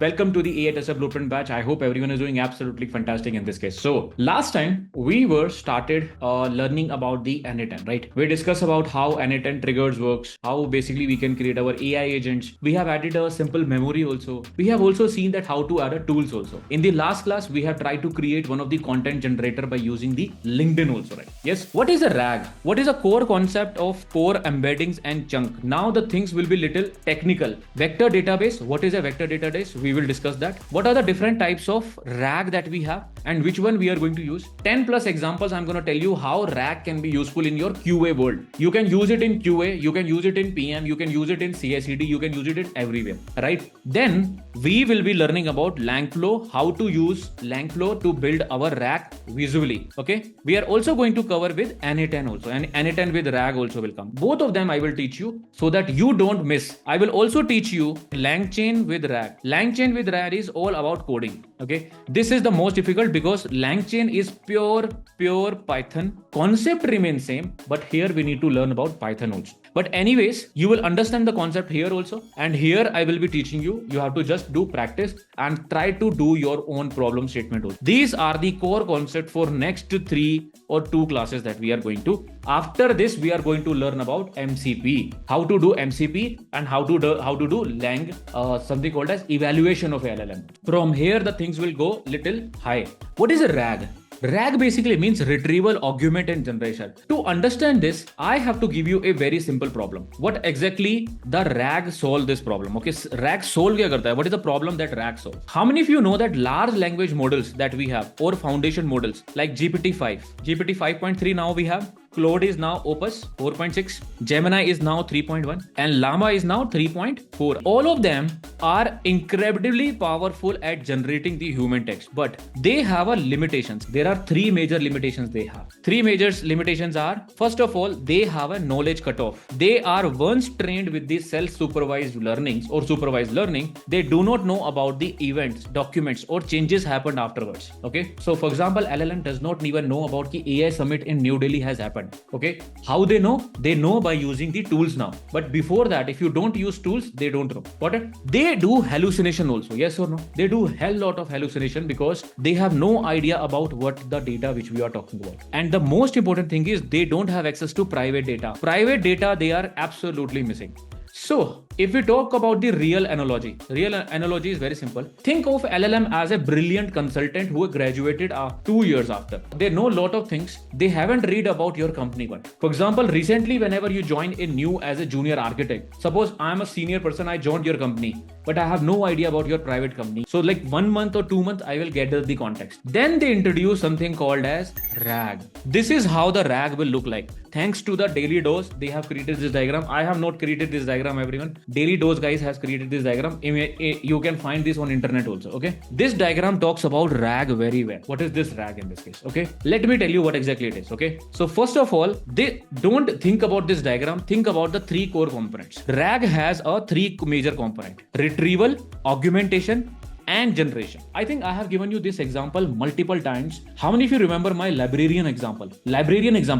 Welcome to the AI Tester Blueprint batch. I hope everyone is doing absolutely fantastic in this case. So last time we were started learning about the N10, right? We discussed about how N10 triggers works, how basically we can create our AI agents. We have added a simple memory also. We have also seen that how to add a tools also. In the last class, we have tried to create one of the content generator by using the LinkedIn also, right? Yes. What is a RAG? What is a core concept of core embeddings and chunk? Now the things will be little technical. Vector database. What is a vector database? We will discuss that. What are the different types of RAG that we have and which one we are going to use? 10 plus examples I'm going to tell you how RAG can be useful in your QA world. You can use it in QA, you can use it in PM, you can use it in CI/CD, you can use it in everywhere, right? Then we will be learning about Langflow, how to use Langflow to build our RAG visually. Okay. We are also going to cover with N10 also, and N10 with RAG also will come. Both of them I will teach you so that you don't miss. I will also teach you LangChain with RAG. LangChain with RAG is all about coding. Okay, this is the most difficult because LangChain is pure Python. Concept remains same, but here we need to learn about Python also. But anyways, you will understand the concept here also, and here I will be teaching you. You have to just do practice and try to do your own problem statement also. These are the core concept for next 3 or 2 classes that we are going to. After this, we are going to learn about MCP, how to do MCP and how to do Lang, something called as evaluation of LLM. From here, the things will go little high. What is a RAG? RAG basically means retrieval, augment and generation. To understand this, I have to give you a very simple problem. What exactly the RAG solve this problem? Okay, RAG solve kya karta hai? What is the problem that RAG solve? How many of you know that large language models that we have or foundation models like GPT-5, GPT 5.3 now we have, Claude is now Opus 4.6, Gemini is now 3.1 and Llama is now 3.4. All of them are incredibly powerful at generating the human text, but they have a limitations. There are 3 major limitations they have. 3 major limitations are, first of all, they have a knowledge cutoff. They are once trained with the self-supervised learnings or supervised learning, they do not know about the events, documents or changes happened afterwards. Okay, so for example, LLM does not even know about the AI summit in New Delhi has happened. Okay, how they know? They know by using the tools now. But before that, if you don't use tools, they don't know. Got it? They do hallucination also. Yes or no? They do hell lot of hallucination because they have no idea about what the data which we are talking about. And the most important thing is they don't have access to private data. Private data, they are absolutely missing. So, if we talk about the real analogy is very simple. Think of LLM as a brilliant consultant who graduated 2 years after. They know a lot of things. They haven't read about your company one. For example, recently, whenever you join in new as a junior architect, suppose I'm a senior person, I joined your company, but I have no idea about your private company. So like 1 month or 2 months, I will gather the context. Then they introduce something called as RAG. This is how the RAG will look like. Thanks to the daily dose, they have created this diagram. I have not created this diagram, everyone. Daily dose guys has created this diagram. You can find this on internet also. Okay. This diagram talks about RAG very well. What is this RAG in this case? Okay. Let me tell you what exactly it is. Okay. So first of all, they don't think about this diagram. Think about the 3 core components. RAG has a 3 major component: retrieval, augmentation, and generation. I think I have given you this example multiple times. How many of you remember my librarian example?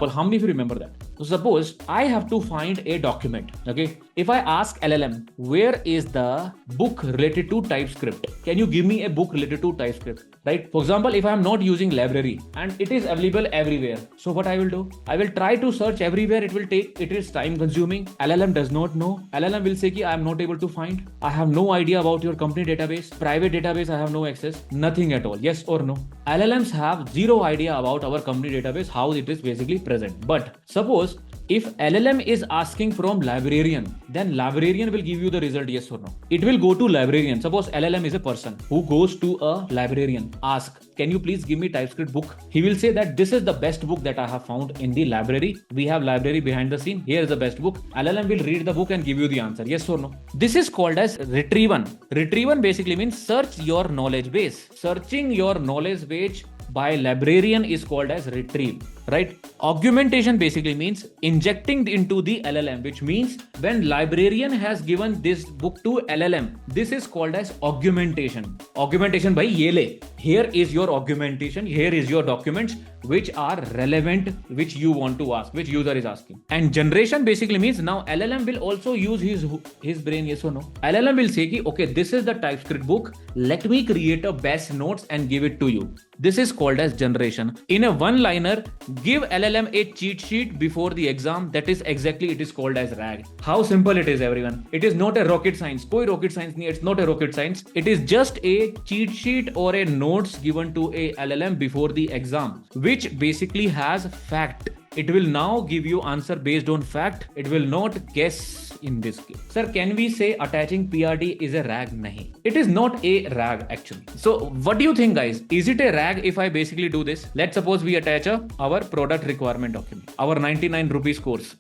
How many of you remember that? So suppose I have to find a document. Okay. If I ask LLM, where is the book related to TypeScript? Can you give me a book related to TypeScript? Right? For example, if I am not using library and it is available everywhere, so what I will do? I will try to search everywhere. It is time consuming. LLM does not know. LLM will say I am not able to find. I have no idea about your company database. Private database, I have no access. Nothing at all. Yes or no? LLMs have zero idea about our company database, how it is basically present. But suppose if LLM is asking from librarian, then librarian will give you the result yes or no. It will go to librarian. Suppose LLM is a person who goes to a librarian, ask, can you please give me TypeScript book? He will say that this is the best book that I have found in the library. We have library behind the scene. Here is the best book. LLM will read the book and give you the answer. Yes or no? This is called as retrieval. Retrieval basically means search your knowledge base. Searching your knowledge base by librarian is called as retrieve. right? Augmentation basically means injecting into the LLM, which means when librarian has given this book to LLM, this is called as augmentation. Augmentation by Yele. Here is your augmentation. Here is your documents which are relevant, which you want to ask, which user is asking. And generation basically means now LLM will also use his brain, yes or no? LLM will say, okay, this is the TypeScript book. Let me create a best notes and give it to you. This is called as generation. In a one-liner, give LLM a cheat sheet before the exam. That is exactly, it is called as RAG. How simple it is, everyone. It is not a rocket science. Koi rocket science nahi, it's not a rocket science. It is just a cheat sheet or a notes given to a LLM before the exam, which basically has fact. It will now give you answer based on fact. It will not guess in this case. Sir, can we say attaching PRD is a RAG? Nahi. It is not a RAG actually. So what do you think, guys? Is it a RAG if I basically do this? Let's suppose we attach our product requirement document, our 99 rupees course.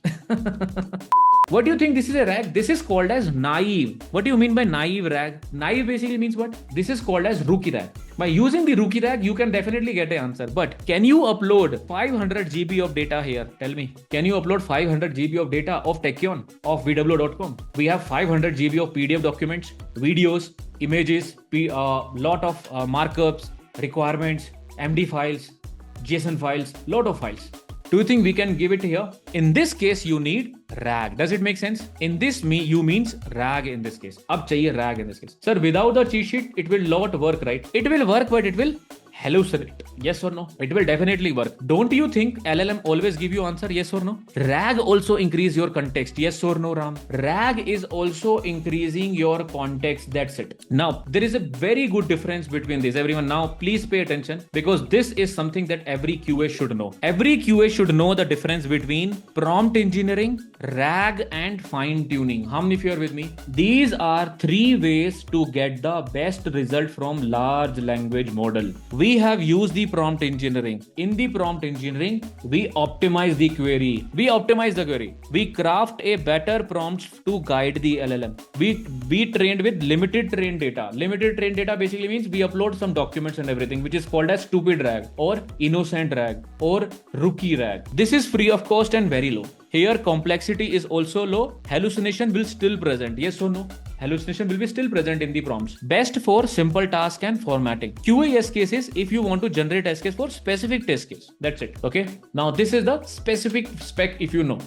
What do you think this is a RAG? This is called as naive. What do you mean by naive RAG? Naive basically means what? This is called as rookie RAG. By using the rookie RAG, you can definitely get an answer. But can you upload 500 GB of data here? Tell me. Can you upload 500 GB of data of Techion, of VW.com? We have 500 GB of PDF documents, videos, images, lot of markups, requirements, MD files, JSON files, lot of files. Do you think we can give it here? In this case, you need RAG. Does it make sense? In this you means RAG in this case. Ab chahiye RAG in this case. Sir, without the cheat sheet, it will not work, right? It will work, but it will hallucinate. Yes or no? It will definitely work. Don't you think LLM always give you answer? Yes or no? RAG also increase your context. Yes or no, Ram? RAG is also increasing your context. That's it. Now, there is a very good difference between this. Everyone now please pay attention, because this is something that every QA should know. Every QA should know the difference between prompt engineering, RAG and fine tuning. How many of you are with me? These are 3 ways to get the best result from large language model. We have used the prompt engineering. In the prompt engineering, we optimize the query. We craft a better prompts to guide the LLM. We trained with limited trained data. Limited trained data basically means we upload some documents and everything, which is called as stupid RAG or innocent RAG or rookie RAG. This is free of cost and very low. Here complexity is also low. Hallucination will still present. Yes or no? Hallucination will be still present in the prompts. Best for simple task and formatting. QA use cases if you want to generate test case for specific test case. That's it. Okay. Now this is the specific spec if you know.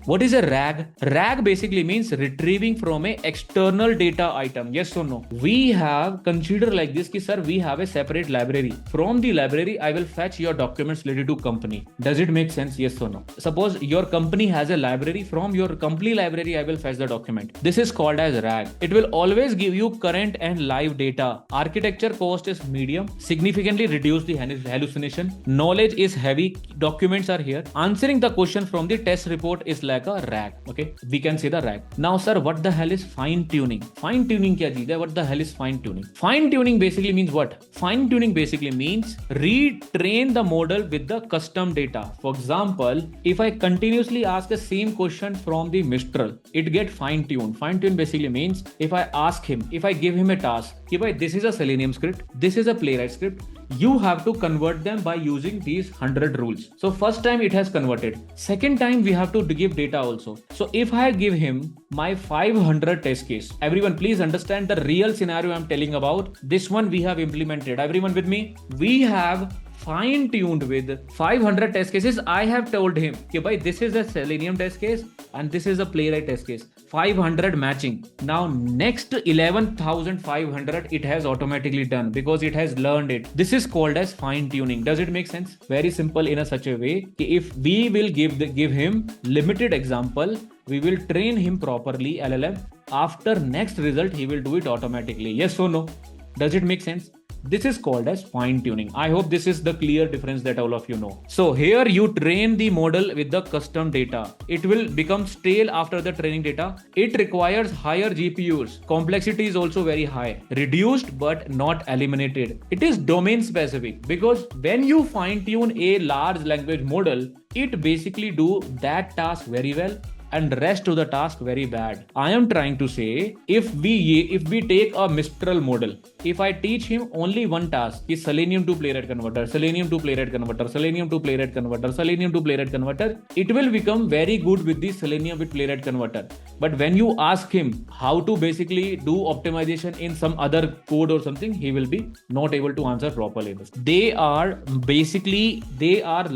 What is a RAG? RAG basically means retrieving from a external data item. Yes or no? We have considered like this, ki, sir, we have a separate library. From the library, I will fetch your documents related to company. Does it make sense? Yes or no? Suppose your company has a library. From your company library, I will fetch the document. This is called as RAG. It will always give you current and live data. Architecture cost is medium. Significantly reduce the hallucination. Knowledge is heavy. Documents are here. Answering the question from the test report is like a RAG. Okay. We can say the RAG. Now, sir, what the hell is fine tuning? Fine tuning kya cheez hai? What the hell is fine tuning? Fine tuning basically means what? Fine tuning basically means retrain the model with the custom data. For example, if I continuously ask the same question from the Mistral, it get fine tuned. Fine tune basically means if I ask him, if I give him a task, if this is a Selenium script, this is a Playwright script, you have to convert them by using these 100 rules. So first time it has converted. Second time we have to give data also. So if I give him my 500 test case, everyone please understand the real scenario I'm telling about. This one we have implemented. Everyone with me? We have fine-tuned with 500 test cases. I have told him, okay, bhai, this is a Selenium test case and this is a Playwright test case. 500 matching. Now next 11,500 it has automatically done because it has learned it. This is called as fine-tuning. Does it make sense? Very simple in a such a way. If we will give him limited example, we will train him properly LLM. After next result, he will do it automatically. Yes or no? Does it make sense? This is called as fine tuning. I hope this is the clear difference that all of you know. So here you train the model with the custom data. It will become stale after the training data. It requires higher GPUs. Complexity is also very high. Reduced but not eliminated. It is domain specific because when you fine tune a large language model, it basically do that task very well. and rest to the task very bad. I am trying to say, if we take a Mistral model, if I teach him only one task, is Selenium to playwright converter, Selenium to playwright converter, Selenium to playwright converter, Selenium to playwright converter, it will become very good with the Selenium with playwright converter. But when you ask him how to basically do optimization in some other code or something, he will be not able to answer properly. They are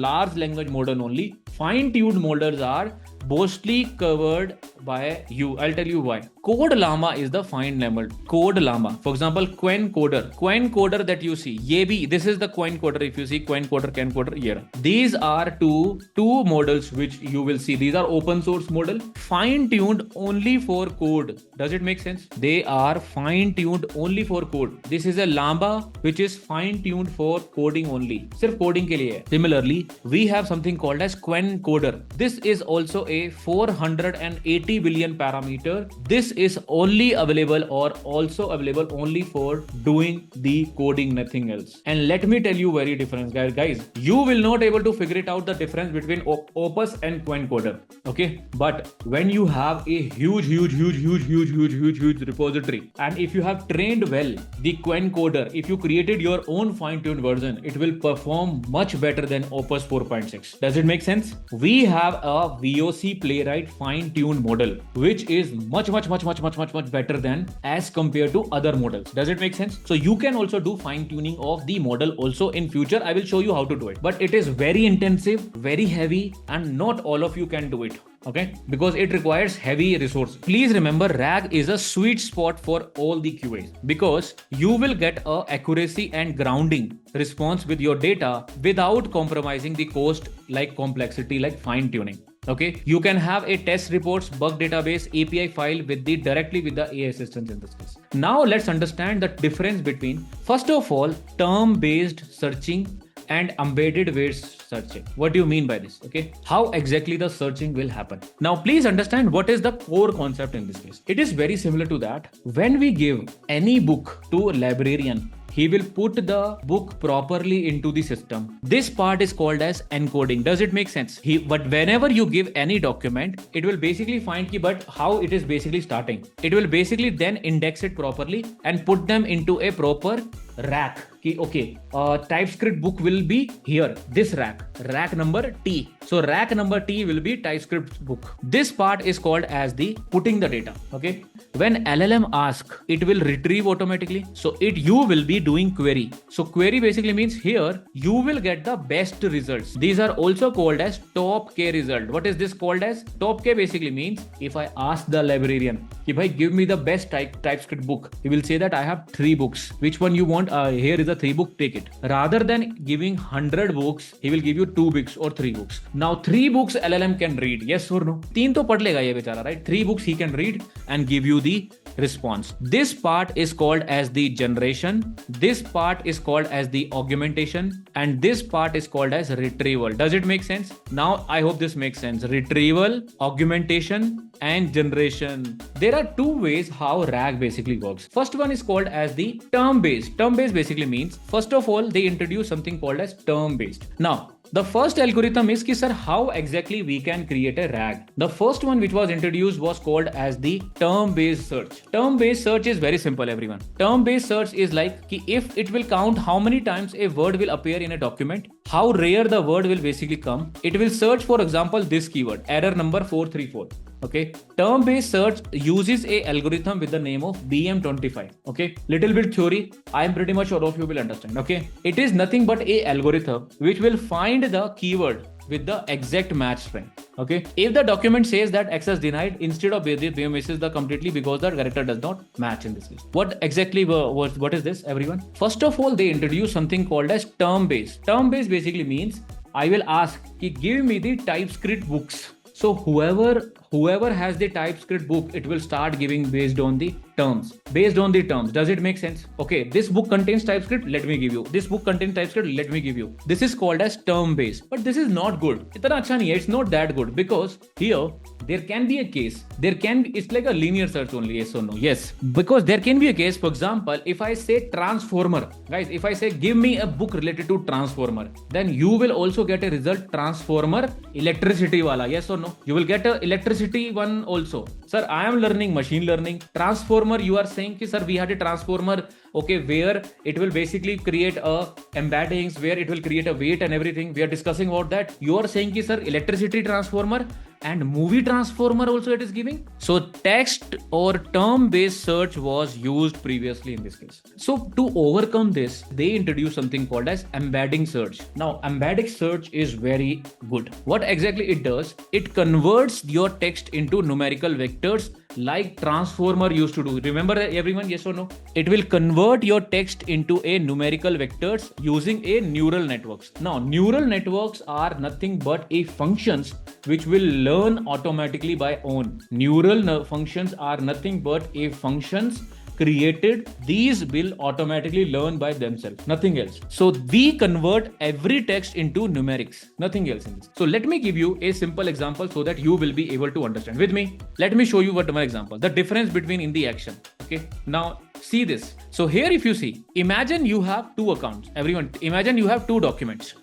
large language model only. Fine-tuned models are mostly covered by you. I'll tell you why. Code Llama is the fine level. Code Llama. For example, Quencoder that you see. This is the Quencoder. If you see Quencoder, Quencoder here. These are two models which you will see. These are open source model, fine-tuned only for code. Does it make sense? They are fine-tuned only for code. This is a Llama which is fine-tuned for coding only. Sirf coding ke liye hai. Similarly, we have something called as Quencoder. This is also a 480 billion parameter. This is only available or also available only for doing the coding, nothing else. And let me tell you very different, guys. You will not able to figure it out the difference between Opus and Quencoder. Okay, but when you have a huge repository, and if you have trained well the Quencoder, if you created your own fine-tuned version, it will perform much better than Opus 4.6. Does it make sense? We have a VOC playwright fine-tuned model, which is much better than as compared to other models. Does it make sense? So you can also do fine-tuning of the model also in future. I will show you how to do it, but it is very intensive, very heavy, and not all of you can do it. Okay, because it requires heavy resource. Please remember, RAG is a sweet spot for all the QAs, because you will get a accuracy and grounding response with your data without compromising the cost like complexity, like fine tuning. Okay, you can have a test reports, bug database, API file directly with the AI assistants in this case. Now let's understand the difference between, first of all, term-based searching and embedded weights searching. What do you mean by this? Okay, how exactly the searching will happen? Now please understand what is the core concept in this case. It is very similar to that. When we give any book to a librarian, he will put the book properly into the system. This part is called as encoding. Does it make sense? But whenever you give any document, it will basically find but how it is basically starting. It will basically then index it properly and put them into a proper rack. Okay, TypeScript book will be here, this rack number T. So rack number T will be TypeScript book. This part is called as the putting the data. Okay, when LLM ask, it will retrieve automatically. So you will be doing query. So query basically means here you will get the best results. These are also called as top K result. What is this called as? Top K basically means if I ask the librarian, if I give me the best TypeScript book, he will say that I have 3 books. Which one you want? Here is a 3 book, take it. Rather than giving 100 books, he will give you 2 books or 3 books. Now 3 books LLM can read, yes or no? 3 to pad lega ye bechara, right? 3 books he can read and give you the response. This part is called as the generation. This part is called as the augmentation, and this part is called as retrieval. Does it make sense? Now I hope this makes sense. Retrieval, augmentation, and generation. There are 2 ways how RAG basically works. First one is called as the term-based. Term-based basically means, first of all, they introduce something called as term-based. Now, the first algorithm is sir, how exactly we can create a RAG. The first one which was introduced was called as the term-based search. Term-based search is very simple, everyone. Term-based search is like if it will count how many times a word will appear in a document, how rare the word will basically come. It will search, for example, this keyword, error number 434. Okay, term-based search uses a algorithm with the name of BM25. Okay, little bit theory. I am pretty much sure of you will understand. Okay, it is nothing but a algorithm which will find the keyword with the exact match string. Okay, if the document says that access denied, instead of BM misses the completely because the character does not match in this case. What exactly what is this, everyone? First of all, they introduce something called as term-based. Term-based basically means I will ask, give me the TypeScript books. So whoever has the TypeScript book, it will start giving based on the terms. Based on the terms, does it make sense? Okay, this book contains TypeScript, let me give you. This book contains TypeScript, let me give you. This is called as term based, but this is not good. Itna acha nahi hai, it's not that good, because here there can be a case, it's like a linear search only, yes or no? Yes, because there can be a case. For example, if I say transformer, guys, if I say give me a book related to transformer, then you will also get a result transformer electricity wala, yes or no? You will get a electricity one also. Sir, I am learning machine learning. Transformer, you are saying ki sir, we had a transformer, okay, where it will basically create a embeddings, where it will create a weight and everything. We are discussing about that. You are saying ki sir, electricity transformer and movie transformer also it is giving. So text or term based search was used previously in this case. So to overcome this, they introduced something called as embedding search. Now embedding search is very good. What exactly it does? It converts your text into numerical vectors like transformer used to do. Remember everyone, yes or no? It will convert your text into a numerical vectors using a neural networks. Now neural networks are nothing but a functions which will learn automatically by own. Neural functions are nothing but a functions created. These will automatically learn by themselves, nothing else. So we convert every text into numerics, nothing else in this. So let me give you a simple example so that you will be able to understand with me. Let me show you what my example, the difference between in the action. Okay, now see this. So here if you see, imagine you have two accounts. Everyone, imagine you have two documents.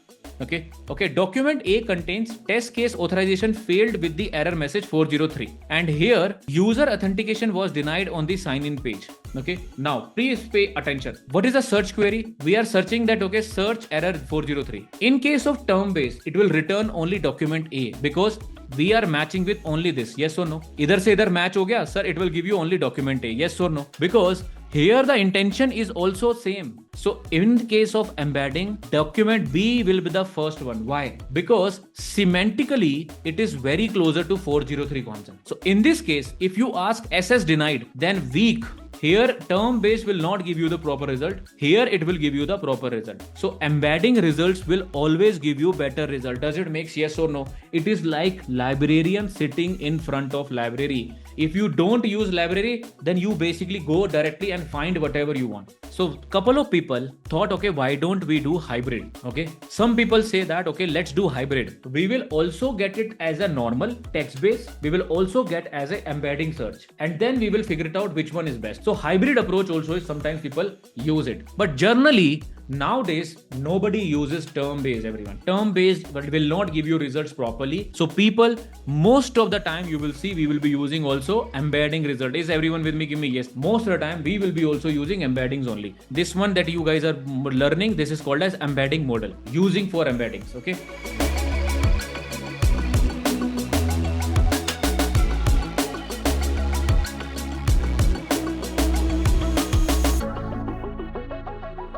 Okay, document A contains test case authorization failed with the error message 403, and here user authentication was denied on the sign in page. Okay, now please pay attention. What is the search query? We are searching that, okay, search error 403. In case of term based, it will return only document A because we are matching with only this, yes or no? Idhar se idhar match ho gaya, sir, it will give you only document A, yes or no? Because here the intention is also same. So in case of embedding, document B will be the first one. Why? Because semantically it is very closer to 403 concept. So in this case, if you ask SS denied, then weak. Here term based will not give you the proper result. Here it will give you the proper result. So embedding results will always give you better result. Does it make yes or no? It is like librarian sitting in front of library. If you don't use library, then you basically go directly and find whatever you want. So couple of people thought, okay, why don't we do hybrid? Okay, some people say that, okay, let's do hybrid. We will also get it as a normal text base. We will also get as a embedding search, and then we will figure it out which one is best. So hybrid approach also is sometimes people use it, but generally nowadays nobody uses term based. Everyone, term based but will not give you results properly. So people, most of the time you will see we will be using also embedding result. Is everyone with me? Give me yes. Most of the time we will be also using embeddings only. This one that you guys are learning, this is called as embedding model, using for embeddings. Okay.